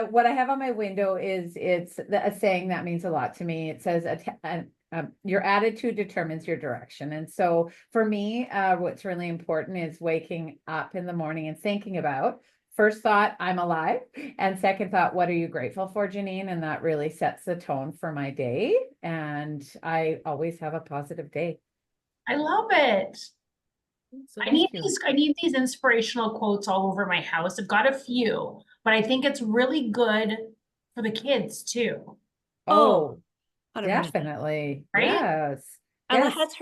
What I have on my window is a saying that means a lot to me. It says, your attitude determines your direction. And so for me, what's really important is waking up in the morning and thinking about first thought, I'm alive. And second thought, what are you grateful for, Janine? And that really sets the tone for my day. And I always have a positive day. I love it. So I need thank you. these inspirational quotes all over my house. I've got a few, but I think it's really good for the kids too, Oh, 100%. definitely. right? Yes. Ella Yes. has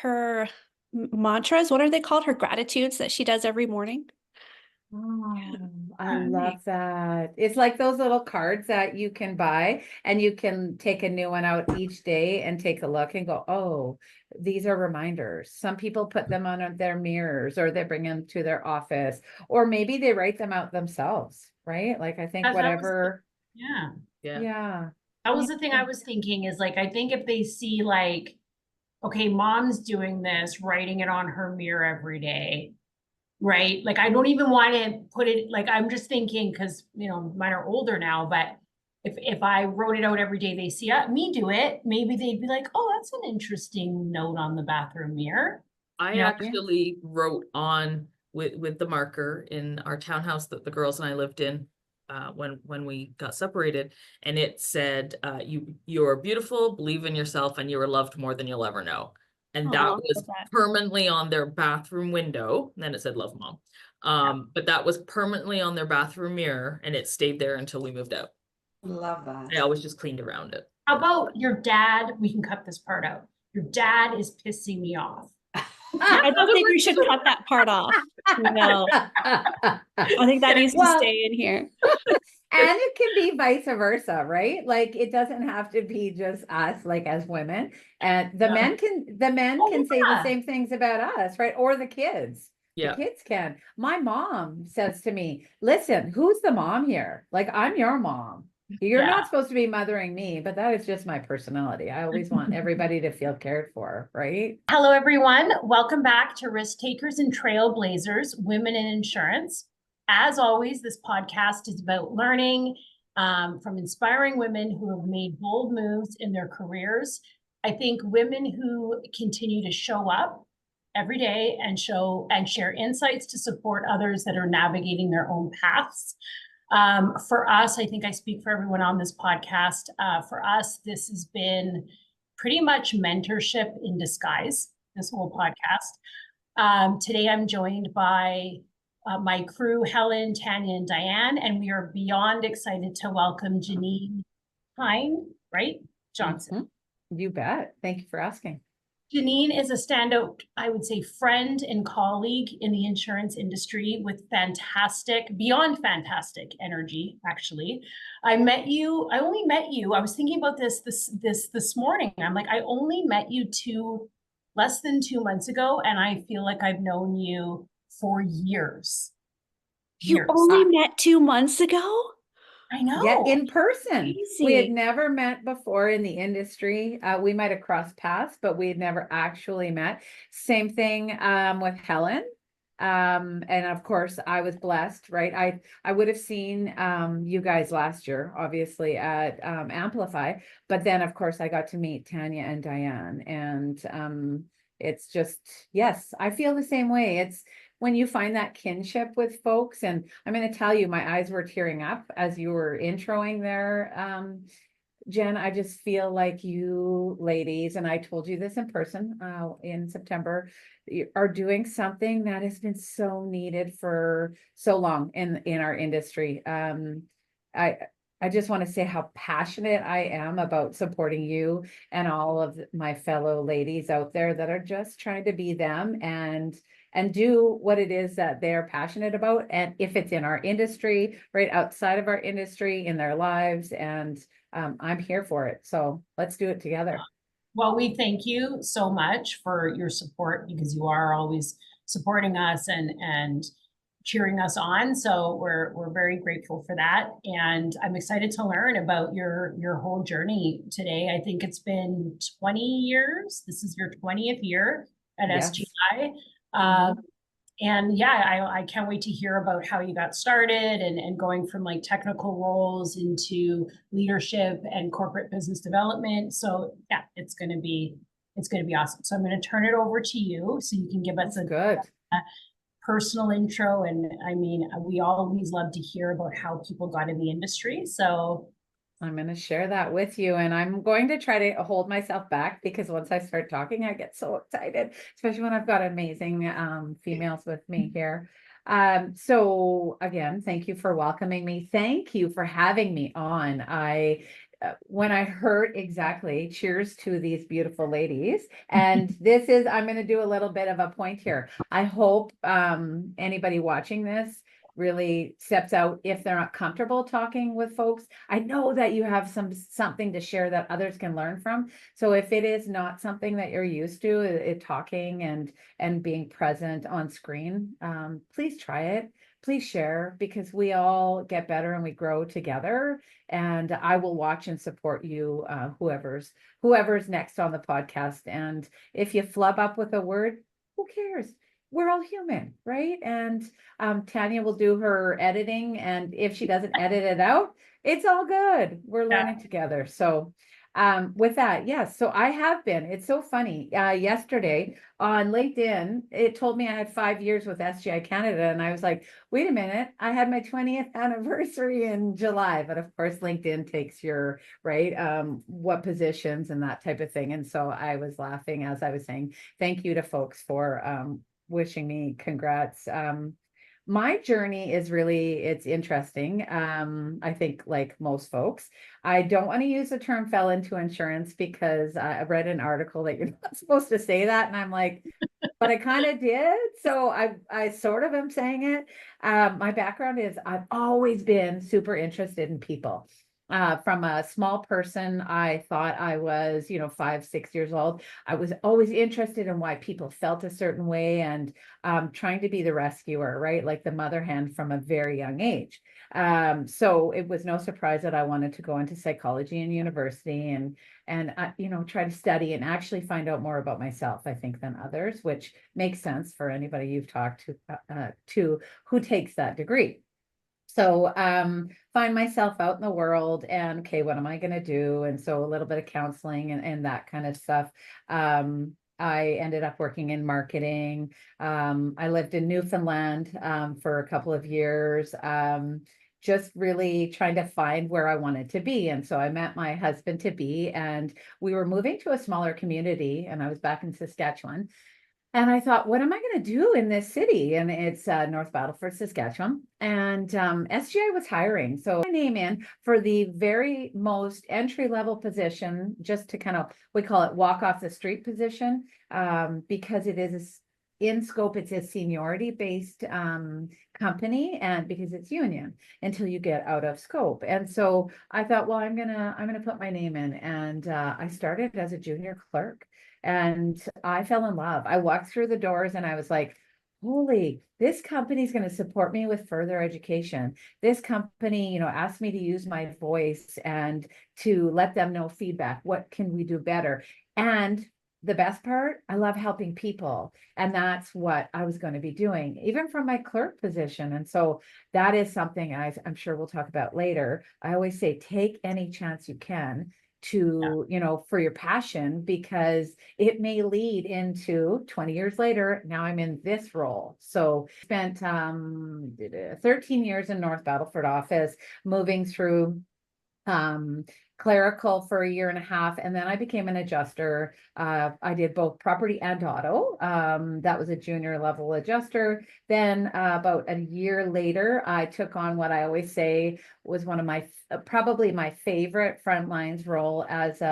her mantras. What are they called? Her gratitudes that she does every morning. Oh, I love that. It's like those little cards that you can buy and you can take a new one out each day and take a look and go, oh, these are reminders. Some people put them on their mirrors or they bring them to their office, or maybe they write them out themselves, right? Like I think That was, whatever. yeah. Yeah. That was the thing I was thinking is like, I think if they see like, okay, mom's doing this, writing it on her mirror every day, right? Like, I don't even want to put it, like, I'm just thinking, because, you know, mine are older now, but if I wrote it out every day, they see me do it, maybe they'd be like, oh, that's an interesting note on the bathroom mirror. I actually wrote on with the marker in our townhouse that the girls and I lived in when we got separated, and it said, you're beautiful, believe in yourself, and you are loved more than you'll ever know. And that was permanently on their bathroom window. And then it said love mom. But that was permanently on their bathroom mirror, and it stayed there until we moved out. Love that. I always just cleaned around it. How about your dad? We can cut this part out. Your dad is pissing me off. I don't think we should cut that part off. No. I think that needs to stay in here. And it can be vice versa, right? Like it doesn't have to be just us, like as women. And the men can say the same things about us, right? Or the kids. Yeah. The kids can. My mom says to me, listen, who's the mom here? Like I'm your mom. You're not supposed to be mothering me, but that is just my personality. I always want everybody to feel cared for, right? Hello, everyone. Welcome back to Risk Takers and Trailblazers, Women in Insurance. As always, this podcast is about learning from inspiring women who have made bold moves in their careers. I think women who continue to show up every day and share insights to support others that are navigating their own paths. For us, I think I speak for everyone on this podcast. For us, this has been pretty much mentorship in disguise, this whole podcast. Today, I'm joined by my crew, Helen, Tanya, and Diane, and we are beyond excited to welcome Janine Hynd-Johnson. You bet. Thank you for asking. Janine is a standout, I would say, friend and colleague in the insurance industry with beyond fantastic energy, actually. I only met you, I was thinking about this morning. I'm like, I only met you less than 2 months ago, and I feel like I've known you for years. You only met 2 months ago? I know. Yeah, in person. Crazy. We had never met before in the industry. We might have crossed paths, but we had never actually met. Same thing with Helen. And of course, I was blessed, right? I would have seen you guys last year, obviously at Amplify, but then of course I got to meet Tanya and Diane, and it's just, yes, I feel the same way. It's when you find that kinship with folks, and I'm going to tell you, my eyes were tearing up as you were introing there, Jen. I just feel like you ladies, and I told you this in person in September, are doing something that has been so needed for so long in our industry. I just want to say how passionate I am about supporting you and all of my fellow ladies out there that are just trying to be them and do what it is that they're passionate about. And if it's in our industry, right outside of our industry, in their lives, and I'm here for it. So let's do it together. Well, we thank you so much for your support, because you are always supporting us and cheering us on. So we're very grateful for that. And I'm excited to learn about your whole journey today. I think it's been 20 years. This is your 20th year at SGI. And yeah, I can't wait to hear about how you got started and going from like technical roles into leadership and corporate business development. So yeah, it's going to be awesome. So I'm going to turn it over to you so you can give us Good. a personal intro. And I mean, we always love to hear about how people got in the industry. So I'm going to share that with you, and I'm going to try to hold myself back because once I start talking, I get so excited, especially when I've got amazing females with me here. So again, thank you for welcoming me. Thank you for having me on. When I heard exactly, cheers to these beautiful ladies. And I'm going to do a little bit of a point here. I hope anybody watching this really steps out if they're not comfortable talking with folks. I know that you have something to share that others can learn from. So if it is not something that you're used to, talking and being present on screen, please try it. Please share, because we all get better and we grow together. And I will watch and support you, whoever's next on the podcast. And if you flub up with a word, who cares? We're all human, right? And Tanya will do her editing, and if she doesn't edit it out, it's all good. We're learning together. So with that, yes. So I have been. It's so funny. Yesterday on LinkedIn, it told me I had 5 years with SGI Canada, and I was like, wait a minute, I had my 20th anniversary in July. But of course, LinkedIn takes your what positions and that type of thing. And so I was laughing as I was saying thank you to folks for wishing me congrats. My journey is it's interesting. I think like most folks, I don't want to use the term fell into insurance because I read an article that you're not supposed to say that. And I'm like, but I kind of did. So I sort of am saying it. My background is I've always been super interested in people. From a small person, I thought I was, 5, 6 years old. I was always interested in why people felt a certain way and trying to be the rescuer, right? Like the mother hen from a very young age. So it was no surprise that I wanted to go into psychology in university and try to study and actually find out more about myself, I think, than others, which makes sense for anybody you've talked to who takes that degree. So find myself out in the world and, okay, what am I going to do? And so a little bit of counseling and that kind of stuff. I ended up working in marketing. I lived in Newfoundland for a couple of years, just really trying to find where I wanted to be. And so I met my husband to be, and we were moving to a smaller community, and I was back in Saskatchewan. And I thought, what am I going to do in this city? And it's North Battleford, Saskatchewan. And SGI was hiring. So I name in for the very most entry-level position, just to kind of, we call it walk off the street position, because it is in scope, it's a seniority-based company, and because it's union until you get out of scope. And so I thought, well, I'm gonna put my name in. And I started as a junior clerk. And I fell in love. I walked through the doors and I was like, holy, this company is going to support me with further education. This company, asked me to use my voice and to let them know feedback. What can we do better? And the best part, I love helping people. And that's what I was going to be doing, even from my clerk position. And so that is something I'm sure we'll talk about later. I always say, take any chance you can to, for your passion, because it may lead into 20 years later. Now I'm in this role. So spent 13 years in North Battleford office, moving through clerical for a year and a half, and then I became an adjuster. I did both property and auto. That was a junior level adjuster. Then about a year later, I took on what I always say was one of my probably my favorite front lines role as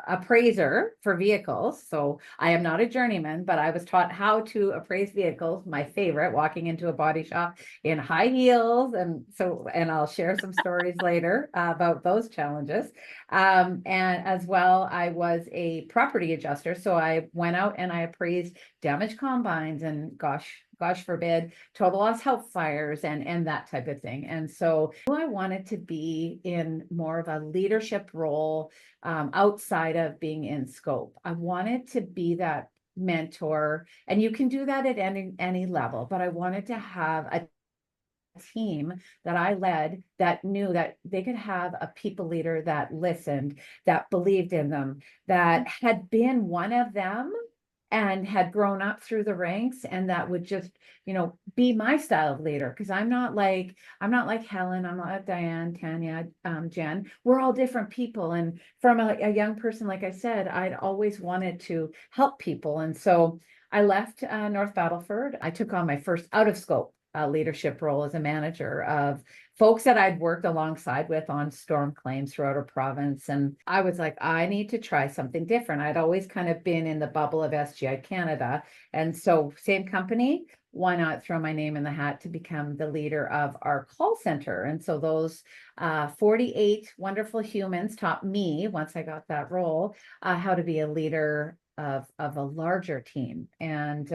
appraiser for vehicles. So I am not a journeyman, but I was taught how to appraise vehicles. My favorite, walking into a body shop in high heels, and I'll share some stories later about those challenges. And as well, I was a property adjuster. So I went out and I appraised damaged combines and gosh forbid, total loss help fires and that type of thing. And so I wanted to be in more of a leadership role outside of being in scope. I wanted to be that mentor, and you can do that at any level, but I wanted to have a team that I led that knew that they could have a people leader that listened, that believed in them, that had been one of them and had grown up through the ranks, and that would just, be my style of leader. Because I'm not like Helen, I'm not Diane, Tanya, Jen. We're all different people. And from a young person, like I said, I'd always wanted to help people. And so I left North Battleford. I took on my first out of scope leadership role as a manager of folks that I'd worked alongside with on storm claims throughout our province. And I was like, I need to try something different. I'd always kind of been in the bubble of SGI Canada. And so same company, why not throw my name in the hat to become the leader of our call center? And so those 48 wonderful humans taught me, once I got that role, how to be a leader of a larger team. And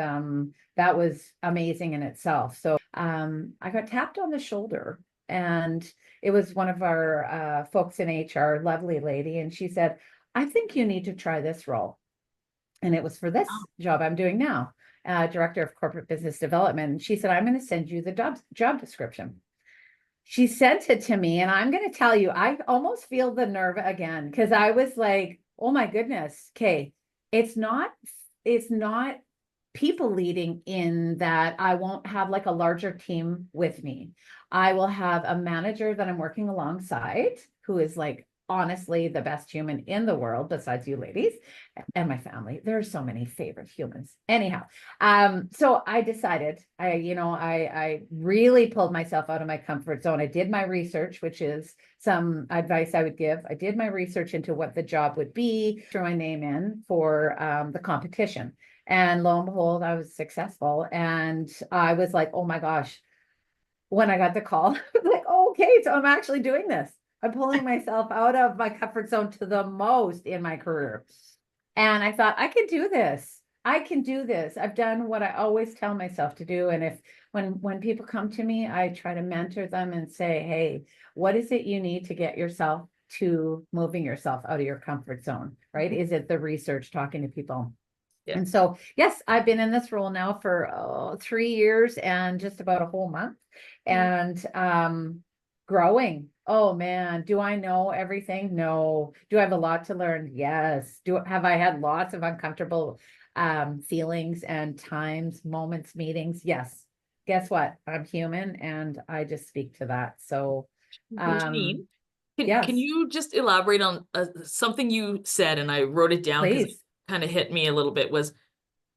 that was amazing in itself. So I got tapped on the shoulder, and it was one of our folks in HR, lovely lady. And she said, I think you need to try this role. And it was for this job I'm doing now, Director of Corporate Business Development. And she said, I'm going to send you the job description. She sent it to me, and I'm going to tell you, I almost feel the nerve again, because I was like, oh my goodness, okay, it's not people leading in that I won't have like a larger team with me. I will have a manager that I'm working alongside who is like honestly the best human in the world besides you ladies and my family. There are so many favorite humans. Anyhow, so I decided, I really pulled myself out of my comfort zone. I did my research, which is some advice I would give. I did my research into what the job would be, threw my name in for the competition. And lo and behold, I was successful. And I was like, oh my gosh, when I got the call, I was like, oh, okay, so I'm actually doing this. I'm pulling myself out of my comfort zone to the most in my career. And I thought, I can do this. I can do this. I've done what I always tell myself to do. And when people come to me, I try to mentor them and say, hey, what is it you need to get yourself to moving yourself out of your comfort zone, right? Is it the research, talking to people? Yeah. And so, yes, I've been in this role now for 3 years and just about a whole month, and growing. Oh man, do I know everything? No. Do I have a lot to learn? Yes. Have I had lots of uncomfortable feelings and times, moments, meetings? Yes. Guess what? I'm human, and I just speak to that. So, Janine, can yes, you just elaborate on something you said, and I wrote it down because it please. kind of hit me a little bit, was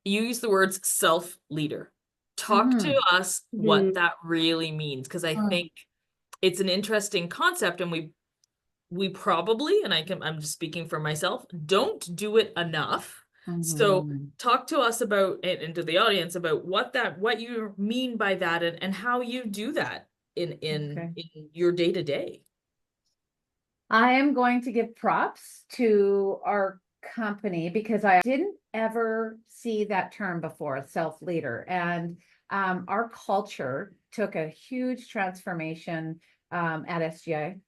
you used the words self-leader. Talk to us what that really means, because I think it's an interesting concept, and we probably, and I'm just speaking for myself, don't do it enough. So talk to us about, and to the audience, about what you mean by that, and how you do that in your day-to-day. I am going to give props to our company because I didn't ever see that term before, self-leader. And our culture took a huge transformation at SGI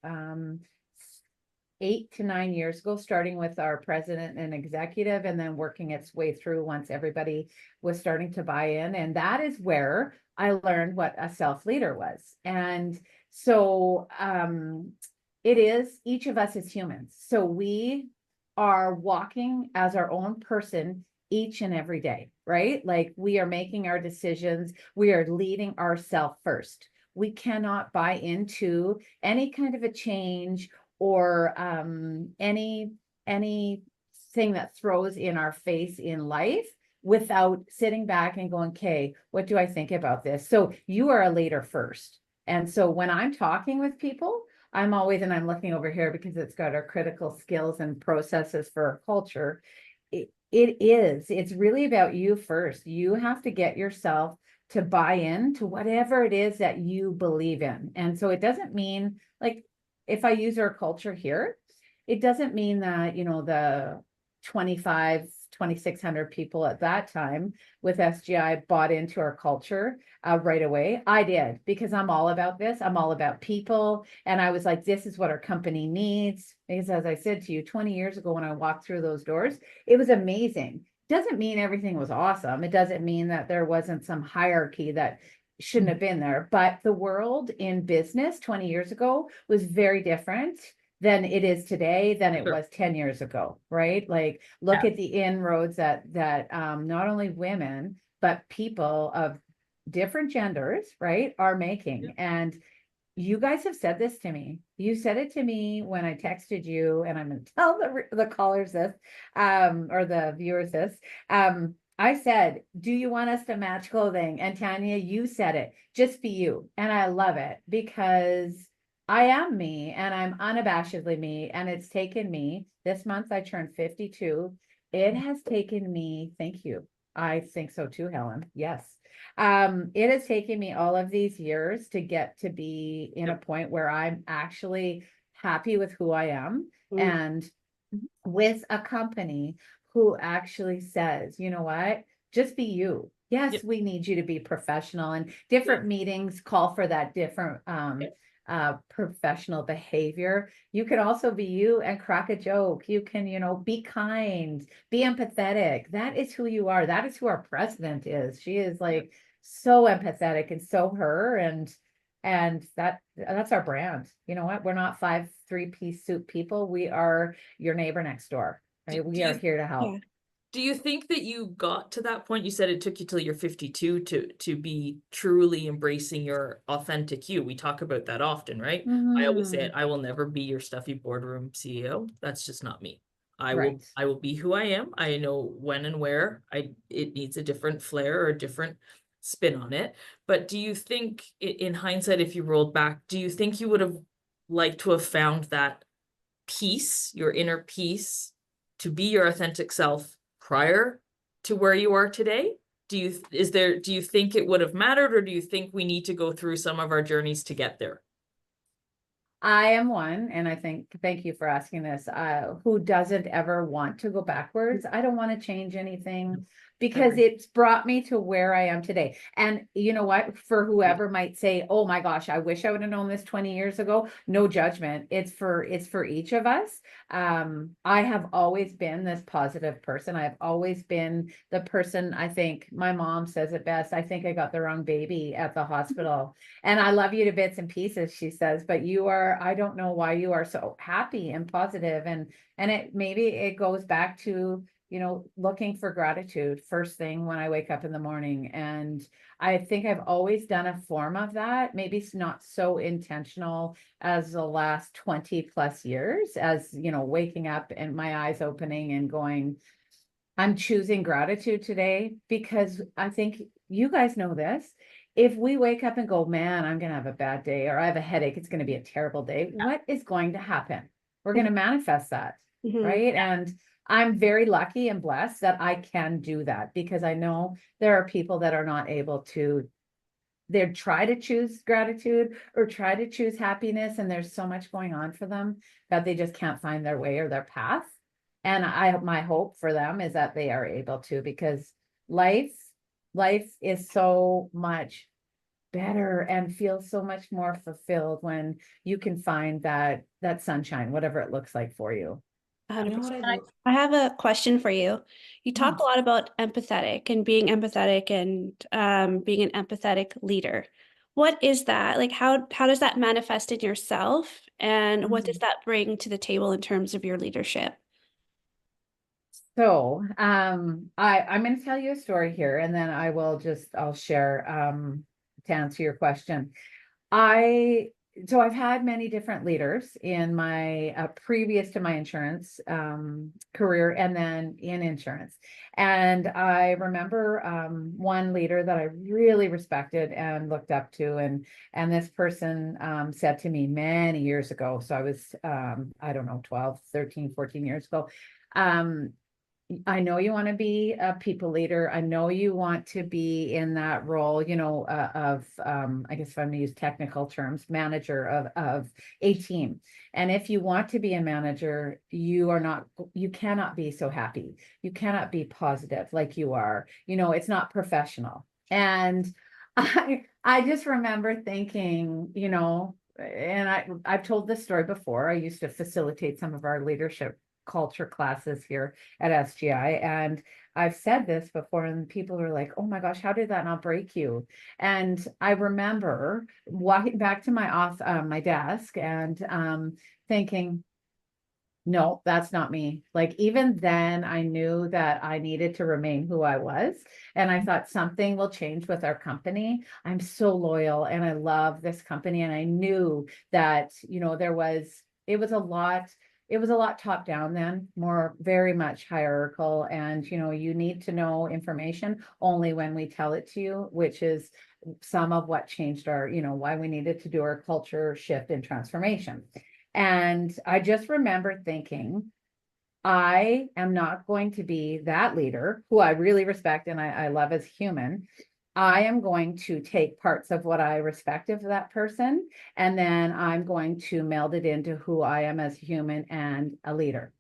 8 to 9 years ago, starting with our president and executive, and then working its way through once everybody was starting to buy in. And that is where I learned what a self-leader was. And so it is, each of us is humans. So we are walking as our own person each and every day, right? Like we are making our decisions. We are leading ourselves first. We cannot buy into any kind of a change or anything that throws in our face in life without sitting back and going, okay, what do I think about this? So you are a leader first. And so when I'm talking with people, I'm always, and I'm looking over here because it's got our critical skills and processes for our culture. It's really about you first. You have to get yourself to buy in to whatever it is that you believe in. And so it doesn't mean, like, if I use our culture here, it doesn't mean that, the 2,600 people at that time with SGI bought into our culture right away. I did, because I'm all about this. I'm all about people. And I was like, this is what our company needs. Because as I said to you, 20 years ago, when I walked through those doors, it was amazing. doesn't mean everything was awesome. It doesn't mean that there wasn't some hierarchy that shouldn't have been there. But the world in business 20 years ago was very different than it is today, than it Sure. was 10 years ago, right? Like, look Yeah. at the inroads that not only women, but people of different genders, right, are making. And you guys have said this to me. You said it to me when I texted you, and I'm going to tell the callers this, or the viewers this. I said, do you want us to match clothing? And Tanya, you said it, just be you. And I love it because I am me and I'm unabashedly me. And it's taken me, this month I turned 52. It has taken me, thank you. I think so too, Helen. Yes. It has taken me all of these years to get to be in a point where I'm actually happy with who I am, and with a company who actually says, you know what, just be you. Yes, Yep. we need you to be professional, and different meetings call for that different professional behavior. You can also be you and crack a joke. You can, be kind, be empathetic. That is who you are. That is who our president is. She is like so empathetic and so her, and that's our brand. You know what? We're not 5 3-piece suit people. We are your neighbor next door. Right? We are here to help. Yeah. Do you think that you got to that point? You said it took you till you're 52 to be truly embracing your authentic you. We talk about that often, right? I always say it, I will never be your stuffy boardroom CEO. That's just not me. I Right. will be who I am. I know when and where it needs a different flair or a different spin on it. But do you think in hindsight, if you rolled back, do you think you would have liked to have found that peace, your inner peace, to be your authentic self prior to where you are today? Do you think it would have mattered, or do you think we need to go through some of our journeys to get there? I am one, and I think, thank you for asking this, who doesn't ever want to go backwards. I don't want to change anything because Agree. it's brought me to where I am today. And you know what, for whoever might say, oh my gosh, I wish I would have known this 20 years ago, no judgment. It's for each of us. I have always been this positive person. I've always been the person, I think my mom says it best, I think I got the wrong baby at the hospital. And I love you to bits and pieces, she says, but I don't know why you are so happy and positive. And maybe it goes back to, looking for gratitude first thing when I wake up in the morning. And I think I've always done a form of that. Maybe it's not so intentional as the last 20 plus years, as, waking up and my eyes opening and going, I'm choosing gratitude today, because I think you guys know this. If we wake up and go, man, I'm going to have a bad day, or I have a headache, it's going to be a terrible day, what is going to happen? We're going to manifest that, right? And I'm very lucky and blessed that I can do that, because I know there are people that are not able to. They try to choose gratitude or try to choose happiness, and there's so much going on for them that they just can't find their way or their path. And my hope for them is that they are able to, because life is so much better and feels so much more fulfilled when you can find that sunshine, whatever it looks like for you. 100%. I have a question for you. You talk a lot about empathetic and being empathetic and being an empathetic leader. What is that? Like, how does that manifest in yourself? And what does that bring to the table in terms of your leadership? So I'm going to tell you a story here, and then I'll share to answer your question. So I've had many different leaders in my previous to my insurance career, and then in insurance. And I remember one leader that I really respected and looked up to, and this person said to me many years ago, so I was I don't know, 12, 13, 14 years ago, I know you want to be a people leader. I know you want to be in that role, of, I guess if I'm going to use technical terms, manager of a team. And if you want to be a manager, you cannot be so happy. You cannot be positive like you are. It's not professional. And I just remember thinking, and I've told this story before. I used to facilitate some of our leadership culture classes here at SGI. And I've said this before, and people are like, oh my gosh, how did that not break you? And I remember walking back to my desk and thinking, no, that's not me. Like, even then, I knew that I needed to remain who I was. And I thought something will change with our company. I'm so loyal and I love this company. And I knew that, it was a lot top down then, more very much hierarchical. And, you need to know information only when we tell it to you, which is some of what changed our, why we needed to do our culture shift and transformation. And I just remember thinking, I am not going to be that leader who I really respect and I love as human. I am going to take parts of what I respect of that person, and then I'm going to meld it into who I am as a human and a leader.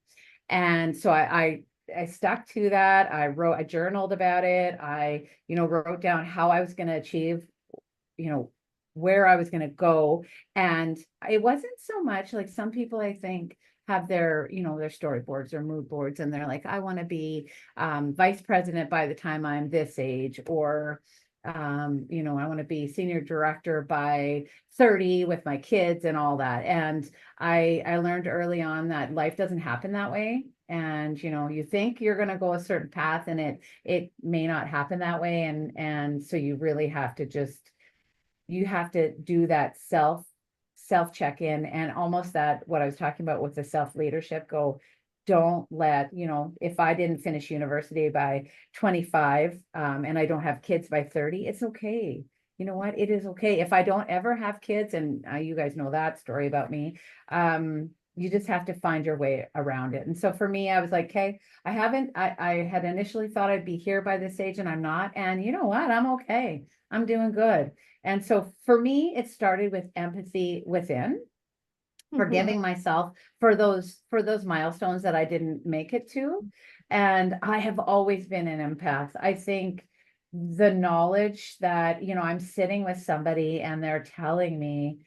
And so I stuck to that. I journaled about it. I, wrote down how I was going to achieve, where I was going to go. And it wasn't so much like some people, I think, have their, their storyboards or mood boards, and they're like, I want to be vice president by the time I'm this age, or I want to be senior director by 30 with my kids and all that. And I learned early on that life doesn't happen that way. And, you think you're going to go a certain path, and it may not happen that way. And so you really have to you have to do that self check-in, and almost that, what I was talking about with the self leadership, don't let, if I didn't finish university by 25, and I don't have kids by 30, it's okay. You know what? It is okay. If I don't ever have kids, and you guys know that story about me, you just have to find your way around it. And so for me, I was like, okay, I had initially thought I'd be here by this age, and I'm not. And you know what? I'm okay. I'm doing good. And so for me, it started with empathy within, forgiving myself for those milestones that I didn't make it to. And I have always been an empath. I think the knowledge that, I'm sitting with somebody and they're telling me,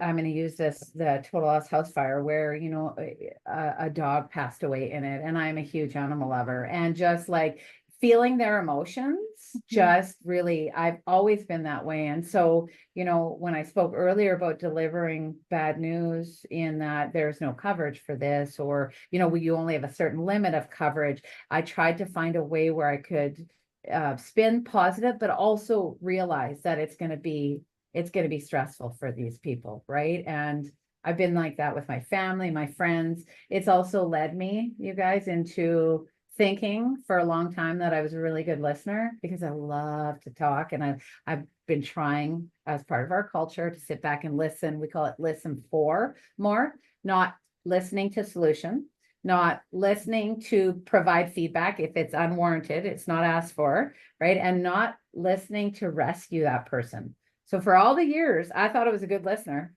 I'm going to use the total loss house fire where, a dog passed away in it, and I'm a huge animal lover, and just like feeling their emotions, just really, I've always been that way. And so, when I spoke earlier about delivering bad news, in that there's no coverage for this, or, you only have a certain limit of coverage, I tried to find a way where I could spin positive, but also realize that it's going to be stressful for these people, right? And I've been like that with my family, my friends. It's also led me, you guys, into thinking for a long time that I was a really good listener, because I love to talk, and I've been trying, as part of our culture, to sit back and listen. We call it listen for more, not listening to solution, not listening to provide feedback if it's unwarranted, it's not asked for, right? And not listening to rescue that person. So for all the years, I thought I was a good listener.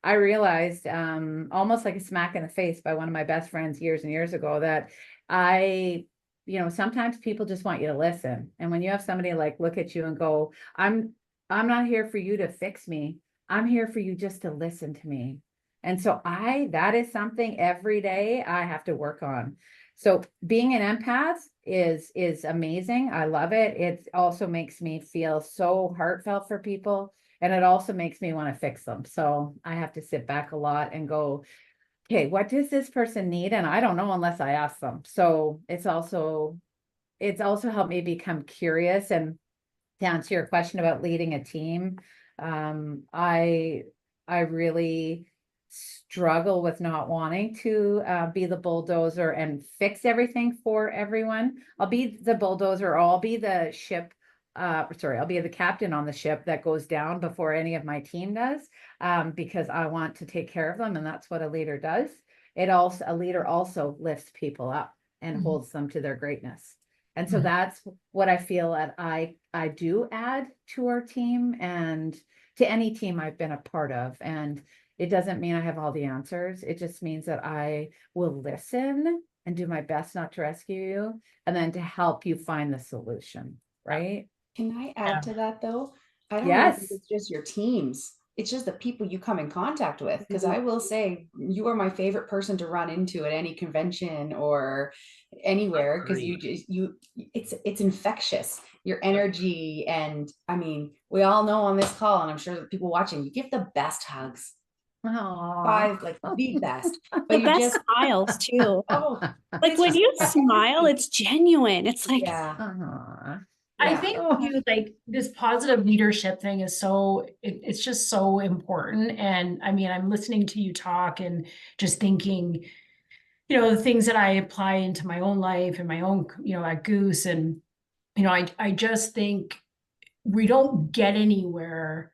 I realized, almost like a smack in the face by one of my best friends years and years ago, that sometimes people just want you to listen. And when you have somebody like look at you and go, I'm not here for you to fix me. I'm here for you just to listen to me. And so that is something every day I have to work on. So being an empath is amazing. I love it. It also makes me feel so heartfelt for people, and it also makes me want to fix them. So I have to sit back a lot and go, okay, what does this person need? And I don't know unless I ask them. So it's also helped me become curious. And to answer your question about leading a team, I really struggle with not wanting to be the bulldozer and fix everything for everyone. I'll be the bulldozer, or I'll be the ship. I'll be the captain on the ship that goes down before any of my team does, because I want to take care of them, and that's what a leader does. A leader also lifts people up and holds them to their greatness. And so that's what I feel that I do add to our team and to any team I've been a part of. And it doesn't mean I have all the answers. It just means that I will listen and do my best not to rescue you, and then to help you find the solution, right? Can I add to that though? I don't know if Yes. it's just your teams. it's just the people you come in contact with. Because I will say, you are my favorite person to run into at any convention or anywhere, because it's infectious, your energy. And I mean, we all know on this call, and I'm sure that people watching, you give the best hugs. Aw. Like the best, The but you best just smiles too. oh, Like it's when just you smile, it's genuine. It's like, yeah. Aw. I Yeah. think Oh. too, like this positive leadership thing is so, it's just so important. And I mean, I'm listening to you talk and just thinking, you know, the things that I apply into my own life and my own, you know, at Goose. And, you know, I just think we don't get anywhere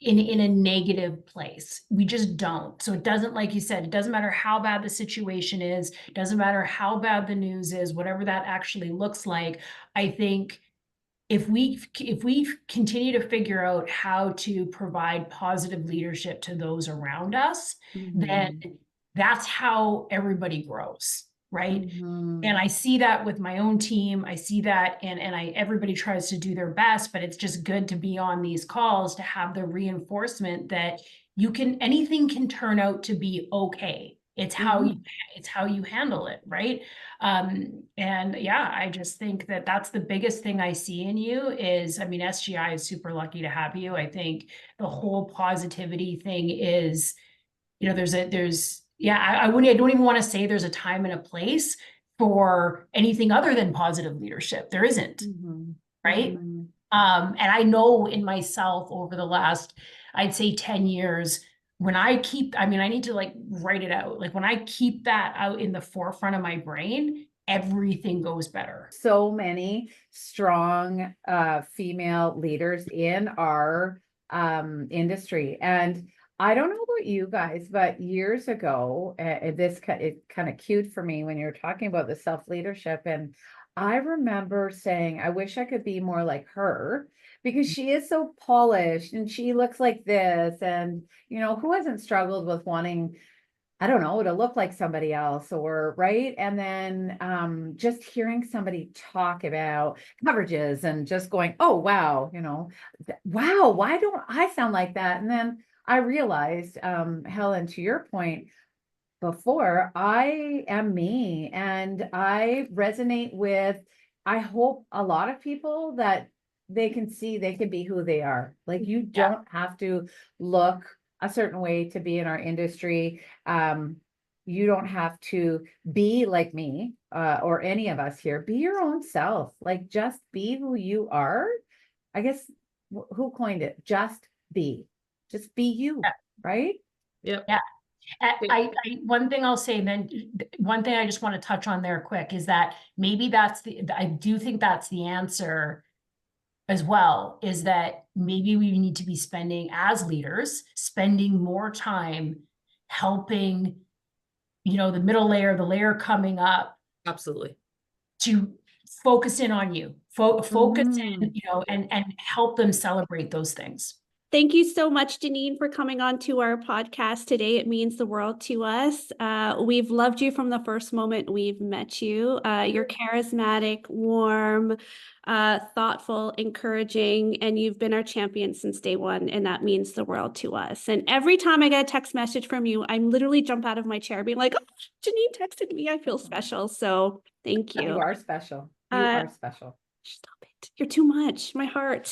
in a negative place. We just don't. So it doesn't, like you said, it doesn't matter how bad the situation is, it doesn't matter how bad the news is, whatever that actually looks like. I think if we continue to figure out how to provide positive leadership to those around us, then that's how everybody grows, right? And I see that with my own team. I see that, and everybody tries to do their best, but it's just good to be on these calls to have the reinforcement that anything can turn out to be okay. It's how you handle it, right? And yeah, I just think that that's the biggest thing I see in you is, I mean, SGI is super lucky to have you. I think the whole positivity thing is, you know, I don't even want to say there's a time and a place for anything other than positive leadership. There isn't, right? And I know in myself over the last, I'd say 10 years, I need to like write it out. Like when I keep that out in the forefront of my brain, everything goes better. So many strong female leaders in our industry. And I don't know about you guys, but years ago, it's kind of cute for me when you're talking about the self-leadership. And I remember saying, I wish I could be more like her, because she is so polished and she looks like this. And, you know, who hasn't struggled with wanting, I don't know, to look like somebody else, or right. And then just hearing somebody talk about coverages and just going, oh, wow, you know, wow, why don't I sound like that? And then I realized, Helen, to your point before, I am me and I resonate with, I hope, a lot of people that they can see they can be who they are. Like you don't have to look a certain way to be in our industry. You don't have to be like me or any of us here. Be your own self. Like just be who you are. I guess who coined it? Just be you, right? Yeah. One thing I'll say then, one thing I just want to touch on there quick is that maybe I do think that's the answer as well, is that maybe we need to be as leaders, spending more time helping, you know, the middle layer, the layer coming up. Absolutely. To focus in on you, focus in, you know, and help them celebrate those things. thank you so much, Janine, for coming on to our podcast today. It means the world to us. We've loved you from the first moment we've met you. You're charismatic, warm, thoughtful, encouraging, and you've been our champion since day one, and that means the world to us. And every time I get a text message from you, I literally jump out of my chair being like, oh, Janine texted me. I feel special. So thank you. You are special. You are special. Stop it. You're too much. My heart.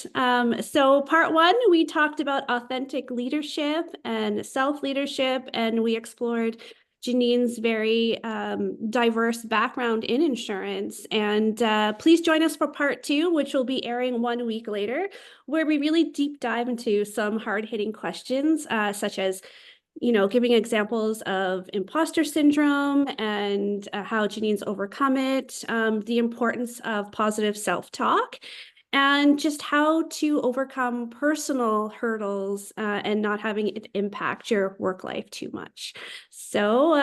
So part one, we talked about authentic leadership and self-leadership, and we explored Janine's very diverse background in insurance. And please join us for part two, which will be airing 1 week later, where we really deep dive into some hard-hitting questions, such as, you know, giving examples of imposter syndrome and how Janine's overcome it, the importance of positive self-talk, and just how to overcome personal hurdles and not having it impact your work life too much. So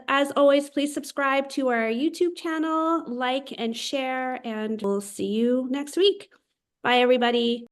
as always, please subscribe to our YouTube channel, like and share, and we'll see you next week. Bye, everybody.